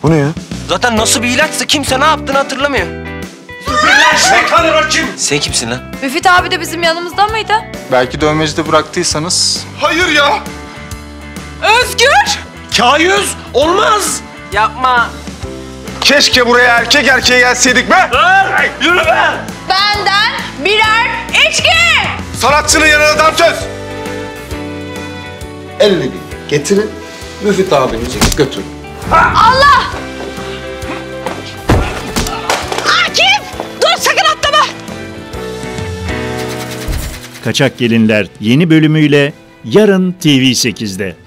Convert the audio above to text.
Bu ne ya? Zaten nasıl bir ilaçsa kimse ne yaptığını hatırlamıyor. Şeytanlar kim? Sen kimsin lan? Müfit abi de bizim yanımızda mıydı? Belki dövmecide bıraktıysanız. Hayır ya. Özgür! Kayüz olmaz. Yapma. Keşke buraya erkek erkeğe gelseydik be. Yürü be. Benden birer içki! Sanatçının yanına dansöz. 50 bin getirin, Müfit abinizi götürün. Allah! Akif! Dur sakın atlama! Kaçak Gelinler yeni bölümüyle yarın TV8'de.